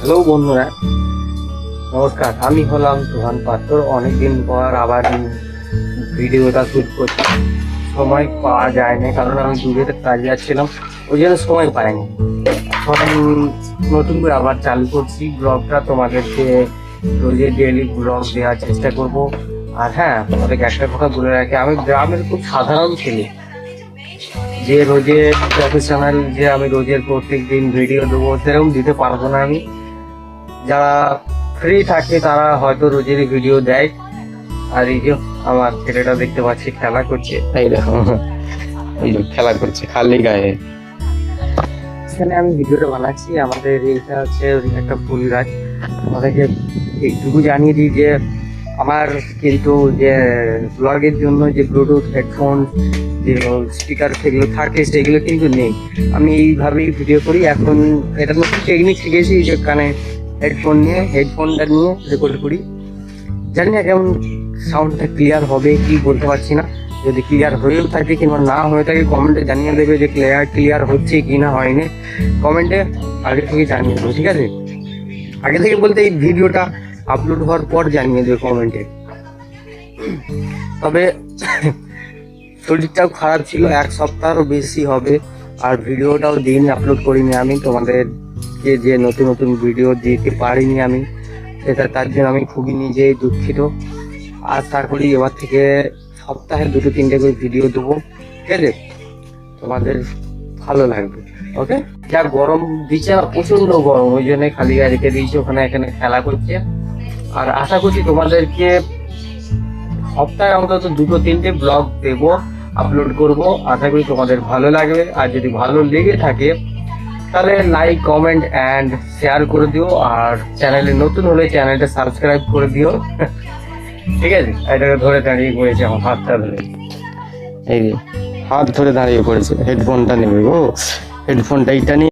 Hello বন্ধুরা, নমস্কার। আমি হলাম সোহান পাত্র। অনেকদিন পর আবার ভিডিওটা শুট করছি। সময় পাওয়া যায় না, কারণ আমি দূরের কাজে যাচ্ছিলাম, ওই জন্য সময় পাইনি। এখন নতুন করে আবার চালু করছি ব্লগটা, তোমাদেরকে রোজের ডেইলি ব্লগ দেওয়ার চেষ্টা করব। আর হ্যাঁ, তোমাদেরকে একটা কথা বলে রাখি, আমি গ্রামের খুব সাধারণ ছেলে, যে রোজের প্রফেশনাল যে আমি রোজের প্রত্যেক দিন ভিডিও দেবো সেরকম দিতে পারবো না আমি। যারা ফ্রি থাকে তারা হয়তো রোজের ভিডিও দেয়। আর এই যে আমার ছেলেটা দেখতে পাচ্ছি খেলা করছে, এই দেখো, এই যে খেলা করছে খালি গায়ে। এখানে আমি ভিডিওটা বানাচ্ছি। আমাদের এইটা হচ্ছে একটা ফুল গাছ। আমাদেরকে এইটুকু জানিয়ে দিই যে আমার কিন্তু যে ব্লগের জন্য যে ব্লুটুথ হেডফোন যে স্পিকার সেগুলো থাকে সেগুলো কিন্তু নেই। আমি এইভাবেই ভিডিও করি। এখন এটা নতুন টেকনিক শিখেছি, যে কানে হেডফোনটা নিয়ে রেকর্ড করি। জানি না কেমন সাউন্ডটা ক্লিয়ার হবে কি বলতে পারছি না। যদি ক্লিয়ার হয়েও থাকে কিংবা না হয়ে থাকে কমেন্টে জানিয়ে দেবে যে ক্লিয়ার হচ্ছে কি না হয়নি। কমেন্টে আগে থেকে জানিয়ে দেবে, ঠিক আছে? আগে থেকে বলতে এই ভিডিওটা আপলোড হওয়ার পর জানিয়ে দেবে কমেন্টে। তবে শরীরটাও খারাপ ছিল, এক সপ্তাহেরও বেশি হবে। আর ভিডিওটাও দিন আপলোড করিনি আমি তোমাদেরকে, যে নতুন নতুন ভিডিও দিতে পারিনি আমি, সেটা তার জন্য আমি খুবই নিজেই দুঃখিত। আর তারপরে এবার থেকে সপ্তাহে 2-3টে করে ভিডিও দেবো, ঠিক আছে? তোমাদের ভালো লাগবে, ওকে? যা গরম দিচ্ছে না, প্রচন্ড গরম, ওই জন্য খালি গায়ে রেখে দিয়েছি, এখানে খেলা করছে। আর আশা করছি তোমাদেরকে সপ্তাহে অন্তত 2-3টে ব্লগ দেবো, আপলোড করব। আশা করি তোমাদের ভালো লাগবে। আর যদি ভালো লেগে থাকে তাহলে লাইক, কমেন্ট অ্যান্ড শেয়ার করে দিও। আর চ্যানেলে নতুন হলে চ্যানেলটা সাবস্ক্রাইব করে দিও, ঠিক আছে? এটাকে ধরে দাঁড়িয়ে পড়েছে আমার হাতটা ধরে, এই যে হাত ধরে দাঁড়িয়ে পড়েছে। হেডফোনটা নেবে গো, হেডফোনটা এইটা নিয়ে